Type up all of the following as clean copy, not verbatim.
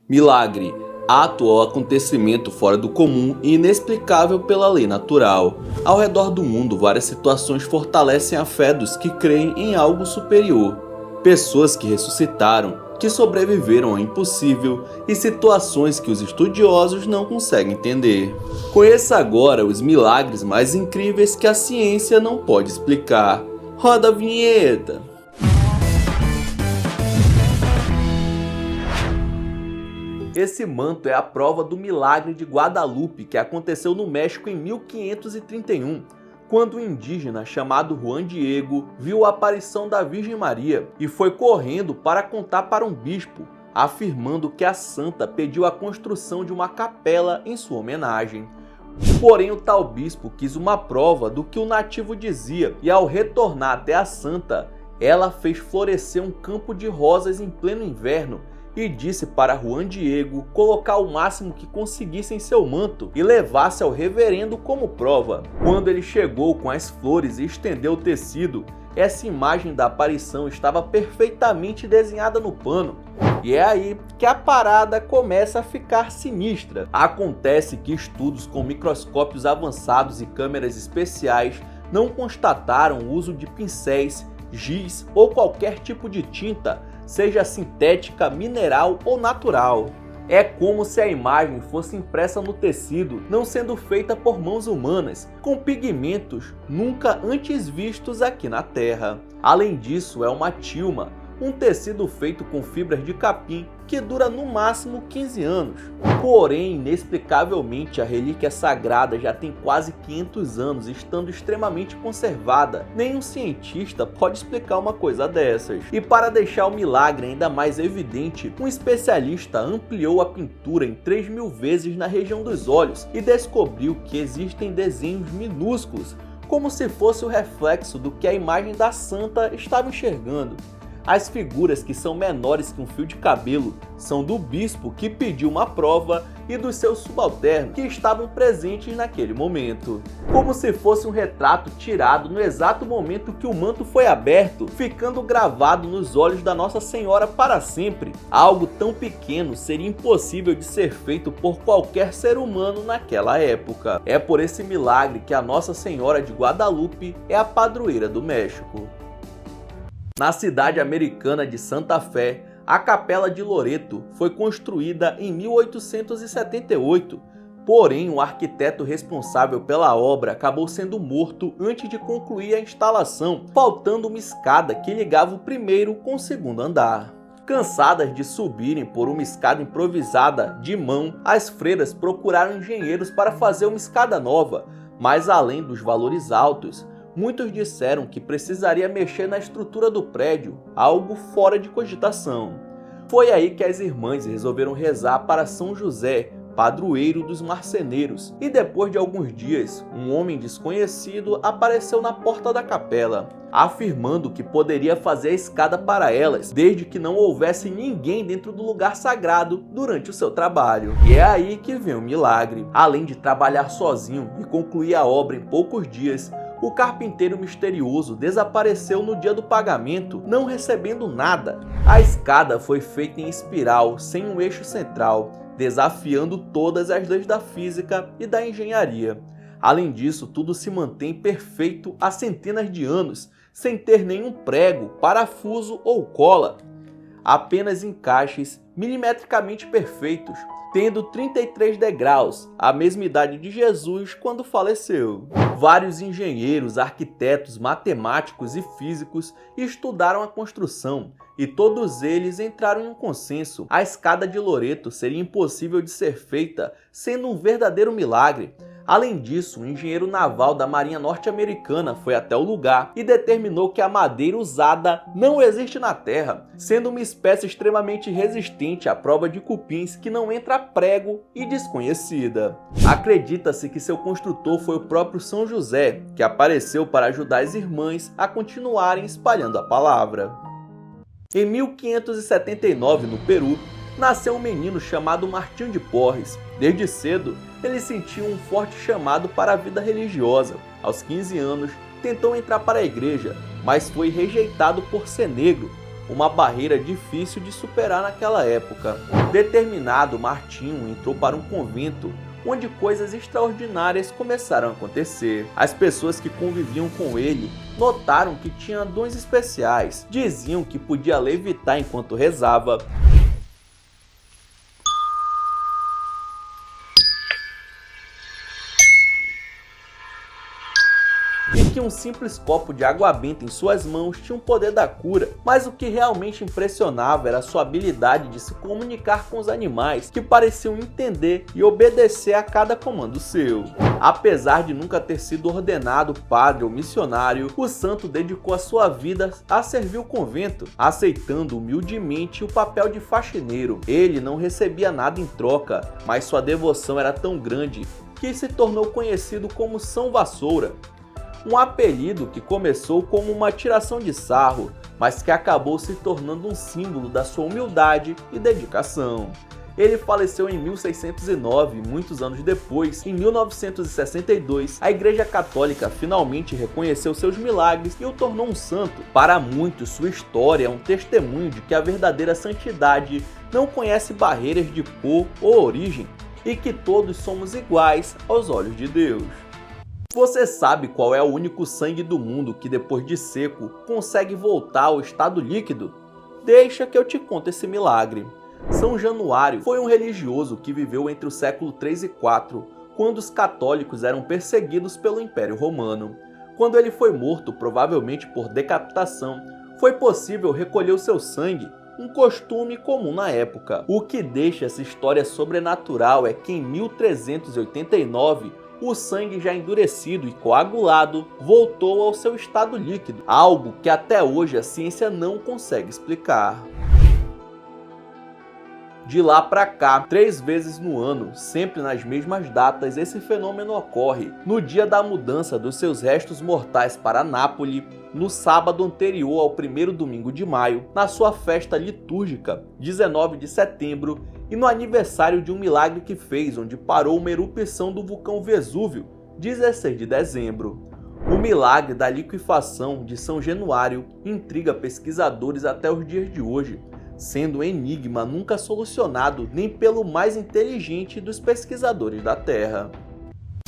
Milagre, ato ou acontecimento fora do comum e inexplicável pela lei natural. Ao redor do mundo, várias situações fortalecem a fé dos que creem em algo superior. Pessoas que ressuscitaram, que sobreviveram ao impossível e situações que os estudiosos não conseguem entender. Conheça agora os milagres mais incríveis que a ciência não pode explicar. Roda a vinheta! Esse manto é a prova do milagre de Guadalupe que aconteceu no México em 1531, quando um indígena chamado Juan Diego viu a aparição da Virgem Maria e foi correndo para contar para um bispo, afirmando que a santa pediu a construção de uma capela em sua homenagem. Porém, o tal bispo quis uma prova do que o nativo dizia e, ao retornar até a santa, ela fez florescer um campo de rosas em pleno inverno e disse para Juan Diego colocar o máximo que conseguisse em seu manto e levasse ao reverendo como prova. Quando ele chegou com as flores e estendeu o tecido, essa imagem da aparição estava perfeitamente desenhada no pano. E é aí que a parada começa a ficar sinistra. Acontece que estudos com microscópios avançados e câmeras especiais não constataram o uso de pincéis, giz ou qualquer tipo de tinta, seja sintética, mineral ou natural. É como se a imagem fosse impressa no tecido, não sendo feita por mãos humanas, com pigmentos nunca antes vistos aqui na Terra. Além disso, é uma tilma, um tecido feito com fibras de capim que dura no máximo 15 anos. Porém, inexplicavelmente, a relíquia sagrada já tem quase 500 anos, estando extremamente conservada. Nenhum cientista pode explicar uma coisa dessas. E para deixar o milagre ainda mais evidente, um especialista ampliou a pintura em 3.000 vezes na região dos olhos e descobriu que existem desenhos minúsculos, como se fosse o reflexo do que a imagem da santa estava enxergando. As figuras que são menores que um fio de cabelo são do bispo que pediu uma prova e dos seus subalternos que estavam presentes naquele momento. Como se fosse um retrato tirado no exato momento que o manto foi aberto, ficando gravado nos olhos da Nossa Senhora para sempre. Algo tão pequeno seria impossível de ser feito por qualquer ser humano naquela época. É por esse milagre que a Nossa Senhora de Guadalupe é a padroeira do México. Na cidade americana de Santa Fé, a Capela de Loreto foi construída em 1878, porém o arquiteto responsável pela obra acabou sendo morto antes de concluir a instalação, faltando uma escada que ligava o primeiro com o segundo andar. Cansadas de subirem por uma escada improvisada de mão, as freiras procuraram engenheiros para fazer uma escada nova, mas além dos valores altos, muitos disseram que precisaria mexer na estrutura do prédio, algo fora de cogitação. Foi aí que as irmãs resolveram rezar para São José, padroeiro dos marceneiros, e depois de alguns dias, um homem desconhecido apareceu na porta da capela, afirmando que poderia fazer a escada para elas, desde que não houvesse ninguém dentro do lugar sagrado durante o seu trabalho. E é aí que vem o milagre. Além de trabalhar sozinho e concluir a obra em poucos dias, o carpinteiro misterioso desapareceu no dia do pagamento, não recebendo nada. A escada foi feita em espiral, sem um eixo central, desafiando todas as leis da física e da engenharia. Além disso, tudo se mantém perfeito há centenas de anos, sem ter nenhum prego, parafuso ou cola. Apenas encaixes milimetricamente perfeitos, tendo 33 degraus, a mesma idade de Jesus quando faleceu. Vários engenheiros, arquitetos, matemáticos e físicos estudaram a construção e todos eles entraram em um consenso. A escada de Loreto seria impossível de ser feita, sendo um verdadeiro milagre. Além disso, um engenheiro naval da Marinha Norte-Americana foi até o lugar e determinou que a madeira usada não existe na Terra, sendo uma espécie extremamente resistente à prova de cupins que não entra prego e desconhecida. Acredita-se que seu construtor foi o próprio São José, que apareceu para ajudar as irmãs a continuarem espalhando a palavra. Em 1579, no Peru, nasceu um menino chamado Martinho de Porres. Desde cedo, ele sentiu um forte chamado para a vida religiosa. Aos 15 anos, tentou entrar para a igreja, mas foi rejeitado por ser negro. uma barreira difícil de superar naquela época. Determinado, Martinho entrou para um convento onde coisas extraordinárias começaram a acontecer. As pessoas que conviviam com ele notaram que tinha dons especiais, diziam que podia levitar enquanto rezava, e que um simples copo de água benta em suas mãos tinha o poder da cura. Mas o que realmente impressionava era sua habilidade de se comunicar com os animais, que pareciam entender e obedecer a cada comando seu. Apesar de nunca ter sido ordenado padre ou missionário, o santo dedicou a sua vida a servir o convento, aceitando humildemente o papel de faxineiro. Ele não recebia nada em troca, mas sua devoção era tão grande que se tornou conhecido como São Vassoura. Um apelido que começou como uma tiração de sarro, mas que acabou se tornando um símbolo da sua humildade e dedicação. Ele faleceu em 1609 e muitos anos depois, em 1962, a Igreja Católica finalmente reconheceu seus milagres e o tornou um santo. Para muitos, sua história é um testemunho de que a verdadeira santidade não conhece barreiras de cor ou origem e que todos somos iguais aos olhos de Deus. Você sabe qual é o único sangue do mundo que depois de seco consegue voltar ao estado líquido? Deixa que eu te conto esse milagre. São Januário foi um religioso que viveu entre o século 3 e 4, quando os católicos eram perseguidos pelo Império Romano. Quando ele foi morto, provavelmente por decapitação, foi possível recolher o seu sangue, um costume comum na época. O que deixa essa história sobrenatural é que em 1389, o sangue já endurecido e coagulado voltou ao seu estado líquido, algo que até hoje a ciência não consegue explicar. De lá para cá, 3 vezes no ano, sempre nas mesmas datas, esse fenômeno ocorre. No dia da mudança dos seus restos mortais para Nápoles, no sábado anterior ao primeiro domingo de maio, na sua festa litúrgica, 19 de setembro, e no aniversário de um milagre que fez, onde parou uma erupção do vulcão Vesúvio, 16 de dezembro. O milagre da liquefação de São Januário intriga pesquisadores até os dias de hoje, sendo um enigma nunca solucionado nem pelo mais inteligente dos pesquisadores da Terra.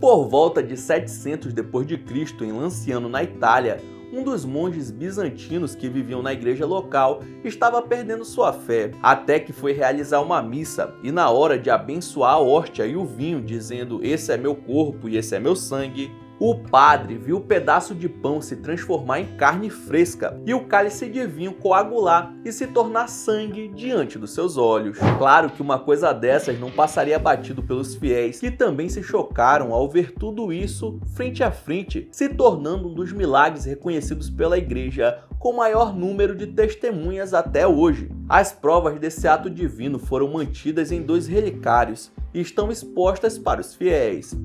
Por volta de 700 d.C., em Lanciano, na Itália, um dos monges bizantinos que viviam na igreja local estava perdendo sua fé, até que foi realizar uma missa e, na hora de abençoar a hóstia e o vinho, dizendo "Esse é meu corpo e esse é meu sangue", o padre viu o pedaço de pão se transformar em carne fresca e o cálice de vinho coagular e se tornar sangue diante dos seus olhos. Claro que uma coisa dessas não passaria batido pelos fiéis, que também se chocaram ao ver tudo isso frente a frente, se tornando um dos milagres reconhecidos pela igreja com maior número de testemunhas até hoje. As provas desse ato divino foram mantidas em 2 relicários e estão expostas para os fiéis.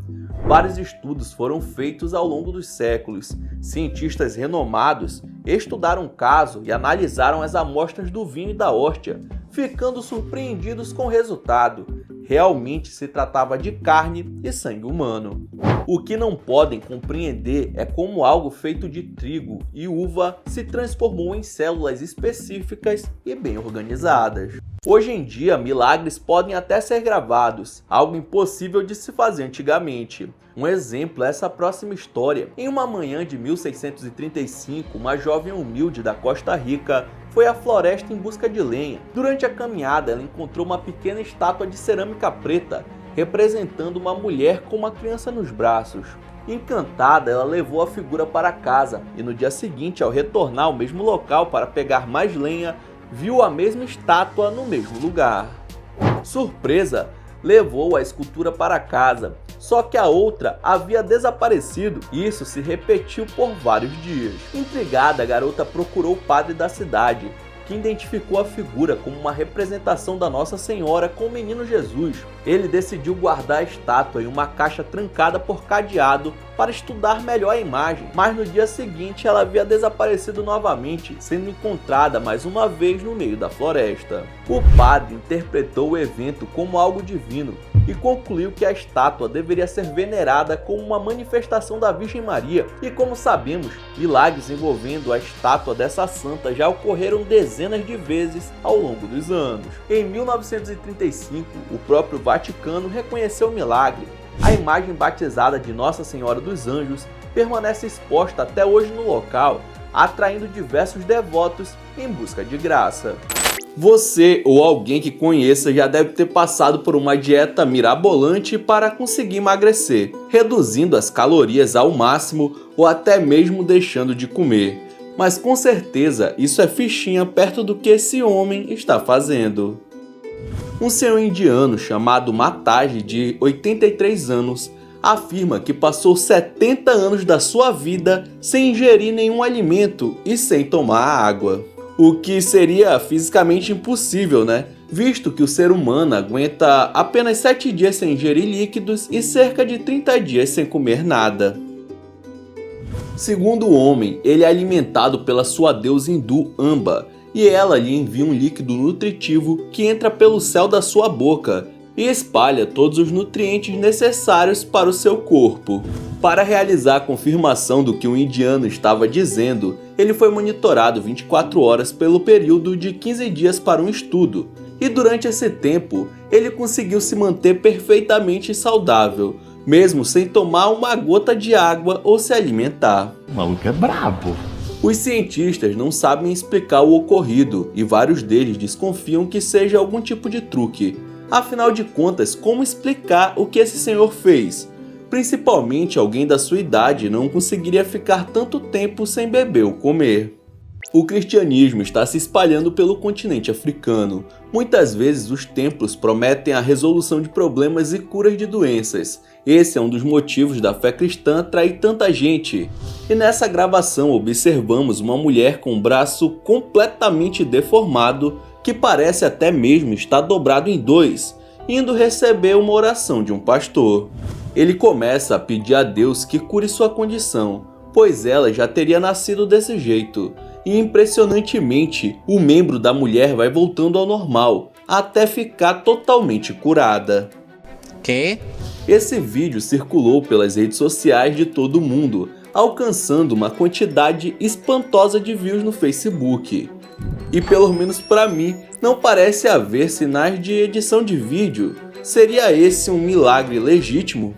Vários estudos foram feitos ao longo dos séculos. Cientistas renomados estudaram o caso e analisaram as amostras do vinho e da hóstia, ficando surpreendidos com o resultado. Realmente se tratava de carne e sangue humano. O que não podem compreender é como algo feito de trigo e uva se transformou em células específicas e bem organizadas. Hoje em dia, milagres podem até ser gravados, algo impossível de se fazer antigamente. Um exemplo é essa próxima história. Em uma manhã de 1635, uma jovem humilde da Costa Rica foi à floresta em busca de lenha. Durante a caminhada, ela encontrou uma pequena estátua de cerâmica preta, representando uma mulher com uma criança nos braços. Encantada, ela levou a figura para casa e no dia seguinte, ao retornar ao mesmo local para pegar mais lenha, viu a mesma estátua no mesmo lugar. Surpresa, levou a escultura para casa, só que a outra havia desaparecido. Isso se repetiu por vários dias. Intrigada, a garota procurou o padre da cidade, que identificou a figura como uma representação da Nossa Senhora com o menino Jesus. Ele decidiu guardar a estátua em uma caixa trancada por cadeado para estudar melhor a imagem, mas no dia seguinte ela havia desaparecido novamente, sendo encontrada mais uma vez no meio da floresta. O padre interpretou o evento como algo divino e concluiu que a estátua deveria ser venerada como uma manifestação da Virgem Maria. E como sabemos, milagres envolvendo a estátua dessa santa já ocorreram dezenas de vezes ao longo dos anos. Em 1935, o próprio Vaticano reconheceu o milagre. A imagem batizada de Nossa Senhora dos Anjos permanece exposta até hoje no local, atraindo diversos devotos em busca de graça. Você ou alguém que conheça já deve ter passado por uma dieta mirabolante para conseguir emagrecer, reduzindo as calorias ao máximo ou até mesmo deixando de comer. Mas com certeza isso é fichinha perto do que esse homem está fazendo. Um senhor indiano chamado Mataji, de 83 anos, afirma que passou 70 anos da sua vida sem ingerir nenhum alimento e sem tomar água. O que seria fisicamente impossível, né? Visto que o ser humano aguenta apenas 7 dias sem ingerir líquidos e cerca de 30 dias sem comer nada. Segundo o homem, ele é alimentado pela sua deusa hindu Amba, e ela lhe envia um líquido nutritivo que entra pelo céu da sua boca e espalha todos os nutrientes necessários para o seu corpo. Para realizar a confirmação do que o indiano estava dizendo, ele foi monitorado 24 horas pelo período de 15 dias para um estudo, e durante esse tempo ele conseguiu se manter perfeitamente saudável, mesmo sem tomar uma gota de água ou se alimentar. O maluco é brabo. Os cientistas não sabem explicar o ocorrido e vários deles desconfiam que seja algum tipo de truque. Afinal de contas, como explicar o que esse senhor fez? Principalmente alguém da sua idade não conseguiria ficar tanto tempo sem beber ou comer. O cristianismo está se espalhando pelo continente africano. Muitas vezes os templos prometem a resolução de problemas e curas de doenças. Esse é um dos motivos da fé cristã atrair tanta gente. E nessa gravação observamos uma mulher com o braço completamente deformado, que parece até mesmo estar dobrado em dois, indo receber uma oração de um pastor. Ele começa a pedir a Deus que cure sua condição, pois ela já teria nascido desse jeito. E impressionantemente, o membro da mulher vai voltando ao normal, até ficar totalmente curada. Que? Esse vídeo circulou pelas redes sociais de todo mundo, alcançando uma quantidade espantosa de views no Facebook. E pelo menos para mim, não parece haver sinais de edição de vídeo. Seria esse um milagre legítimo?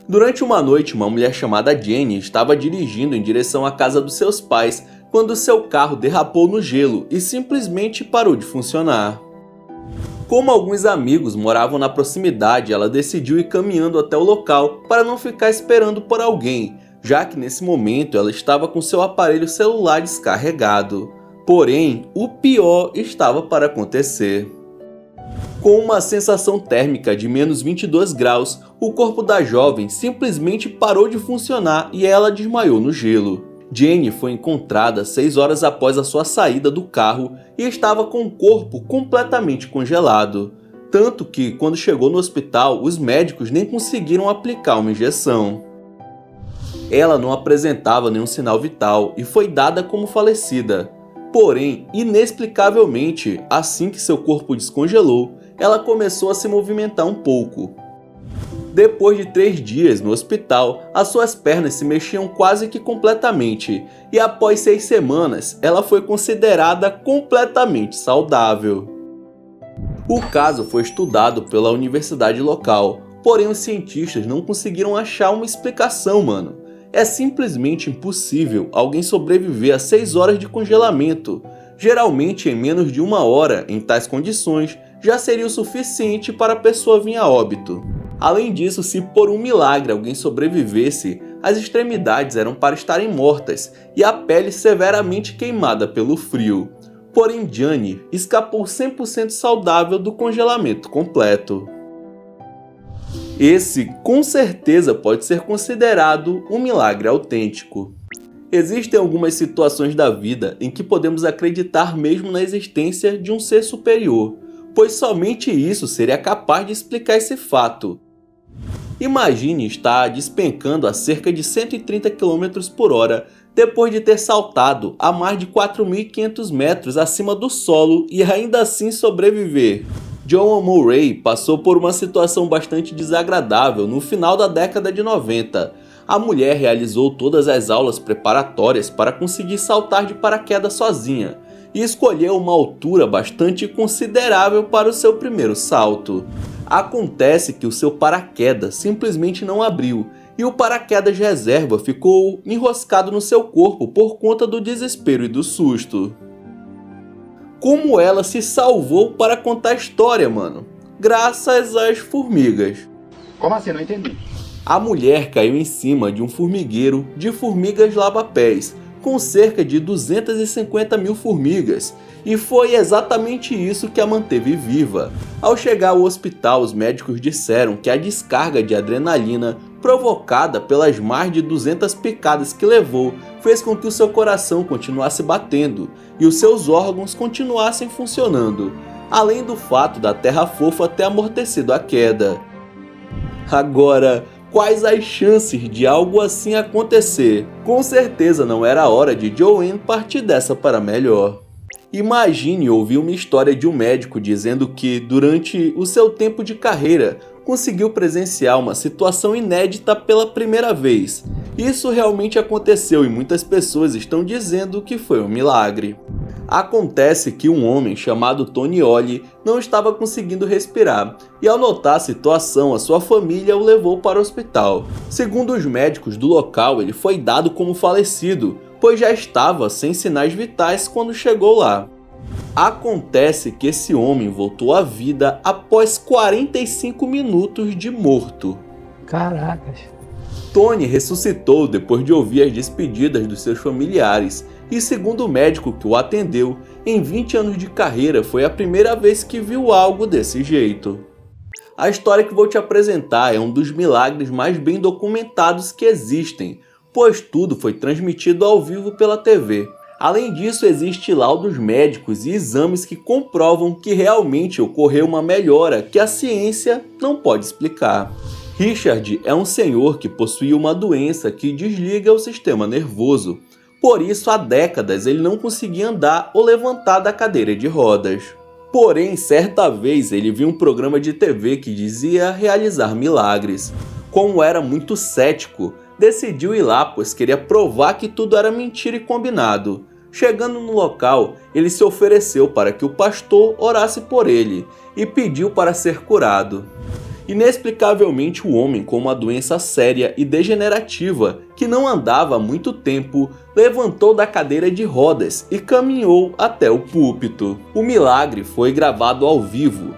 Durante uma noite, uma mulher chamada Jenny estava dirigindo em direção à casa dos seus pais quando seu carro derrapou no gelo e simplesmente parou de funcionar. Como alguns amigos moravam na proximidade, ela decidiu ir caminhando até o local para não ficar esperando por alguém, já que nesse momento ela estava com seu aparelho celular descarregado. Porém, o pior estava para acontecer. Com uma sensação térmica de menos 22 graus, o corpo da jovem simplesmente parou de funcionar e ela desmaiou no gelo. Jenny foi encontrada 6 horas após a sua saída do carro e estava com o corpo completamente congelado. Tanto que, quando chegou no hospital, os médicos nem conseguiram aplicar uma injeção. Ela não apresentava nenhum sinal vital e foi dada como falecida. Porém, inexplicavelmente, assim que seu corpo descongelou, ela começou a se movimentar um pouco. Depois de 3 dias no hospital, as suas pernas se mexiam quase que completamente, e após 6 semanas, ela foi considerada completamente saudável. O caso foi estudado pela universidade local, porém os cientistas não conseguiram achar uma explicação, mano. É simplesmente impossível alguém sobreviver a 6 horas de congelamento. Geralmente, em menos de 1 hora, em tais condições, já seria o suficiente para a pessoa vir a óbito. Além disso, se por um milagre alguém sobrevivesse, as extremidades eram para estarem mortas e a pele severamente queimada pelo frio. Porém, Jenny escapou 100% saudável do congelamento completo. Esse, com certeza, pode ser considerado um milagre autêntico. Existem algumas situações da vida em que podemos acreditar mesmo na existência de um ser superior, pois somente isso seria capaz de explicar esse fato. Imagine estar despencando a cerca de 130 km por hora depois de ter saltado a mais de 4.500 metros acima do solo e ainda assim sobreviver. Joan Murray passou por uma situação bastante desagradável no final da década de 90. A mulher realizou todas as aulas preparatórias para conseguir saltar de paraquedas sozinha e escolheu uma altura bastante considerável para o seu primeiro salto. Acontece que o seu paraquedas simplesmente não abriu e o paraquedas reserva ficou enroscado no seu corpo por conta do desespero e do susto. Como ela se salvou para contar a história, mano? Graças às formigas. Como assim? Não entendi. A mulher caiu em cima de um formigueiro de formigas lava-pés, com cerca de 250 mil formigas, e foi exatamente isso que a manteve viva. Ao chegar ao hospital, os médicos disseram que a descarga de adrenalina provocada pelas mais de 200 picadas que levou fez com que o seu coração continuasse batendo e os seus órgãos continuassem funcionando, além do fato da terra fofa ter amortecido a queda. Agora, quais as chances de algo assim acontecer? Com certeza não era a hora de Joan partir dessa para melhor. Imagine ouvir uma história de um médico dizendo que, durante o seu tempo de carreira, conseguiu presenciar uma situação inédita pela primeira vez. Isso realmente aconteceu e muitas pessoas estão dizendo que foi um milagre. Acontece que um homem chamado Tony Olli não estava conseguindo respirar e, ao notar a situação, a sua família o levou para o hospital. Segundo os médicos do local, ele foi dado como falecido, pois já estava sem sinais vitais quando chegou lá. Acontece que esse homem voltou à vida após 45 minutos de morto. Caracas. Tony ressuscitou depois de ouvir as despedidas dos seus familiares e, segundo o médico que o atendeu, em 20 anos de carreira foi a primeira vez que viu algo desse jeito. A história que vou te apresentar é um dos milagres mais bem documentados que existem, pois tudo foi transmitido ao vivo pela TV. Além disso, existem laudos médicos e exames que comprovam que realmente ocorreu uma melhora que a ciência não pode explicar. Richard é um senhor que possuía uma doença que desliga o sistema nervoso. Por isso, há décadas ele não conseguia andar ou levantar da cadeira de rodas. Porém, certa vez ele viu um programa de TV que dizia realizar milagres. Como era muito cético, decidiu ir lá, pois queria provar que tudo era mentira e combinado. Chegando no local, ele se ofereceu para que o pastor orasse por ele e pediu para ser curado. Inexplicavelmente, o homem com uma doença séria e degenerativa, que não andava há muito tempo, levantou da cadeira de rodas e caminhou até o púlpito. O milagre foi gravado ao vivo.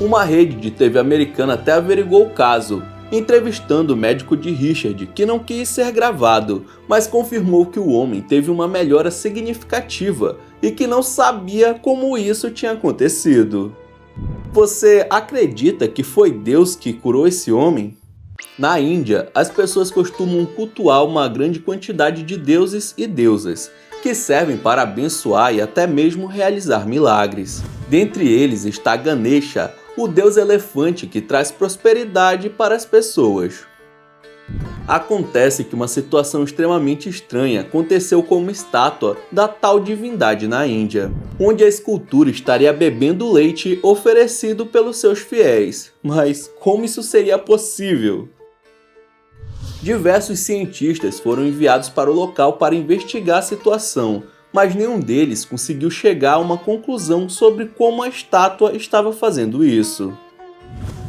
Uma rede de TV americana até averiguou o caso, entrevistando o médico de Richard, que não quis ser gravado, mas confirmou que o homem teve uma melhora significativa e que não sabia como isso tinha acontecido. Você acredita que foi Deus que curou esse homem? Na Índia, as pessoas costumam cultuar uma grande quantidade de deuses e deusas, que servem para abençoar e até mesmo realizar milagres. Dentre eles está Ganesha, o deus elefante que traz prosperidade para as pessoas. Acontece que uma situação extremamente estranha aconteceu com uma estátua da tal divindade na Índia, onde a escultura estaria bebendo leite oferecido pelos seus fiéis. Mas como isso seria possível? Diversos cientistas foram enviados para o local para investigar a situação, mas nenhum deles conseguiu chegar a uma conclusão sobre como a estátua estava fazendo isso.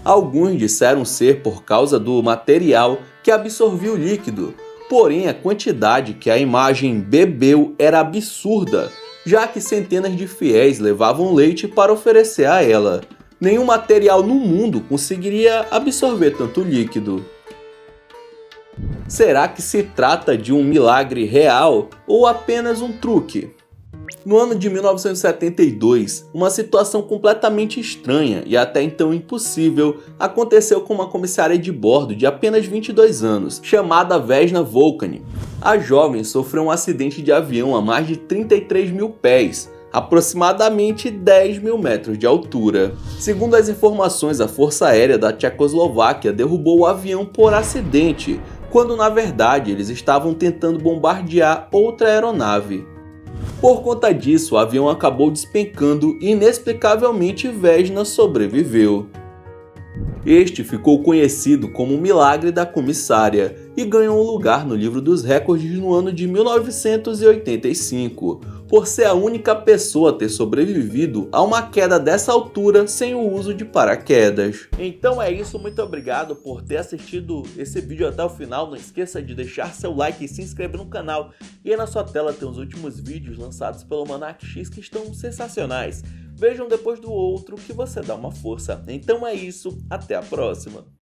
Alguns disseram ser por causa do material que absorvia o líquido, porém a quantidade que a imagem bebeu era absurda, já que centenas de fiéis levavam leite para oferecer a ela. Nenhum material no mundo conseguiria absorver tanto líquido. Será que se trata de um milagre real ou apenas um truque? No ano de 1972, uma situação completamente estranha e até então impossível aconteceu com uma comissária de bordo de apenas 22 anos, chamada Vesna Volkani. A jovem sofreu um acidente de avião a mais de 33 mil pés, aproximadamente 10 mil metros de altura. Segundo as informações, a Força Aérea da Tchecoslováquia derrubou o avião por acidente, quando na verdade eles estavam tentando bombardear outra aeronave. Por conta disso, o avião acabou despencando e inexplicavelmente Vesna sobreviveu. Este ficou conhecido como o Milagre da Comissária e ganhou um lugar no livro dos recordes no ano de 1985, por ser a única pessoa a ter sobrevivido a uma queda dessa altura sem o uso de paraquedas. Então é isso, muito obrigado por ter assistido esse vídeo até o final. Não esqueça de deixar seu like e se inscrever no canal. E aí na sua tela tem os últimos vídeos lançados pelo Monark X que estão sensacionais. Vejam depois do outro que você dá uma força. Então é isso, até a próxima.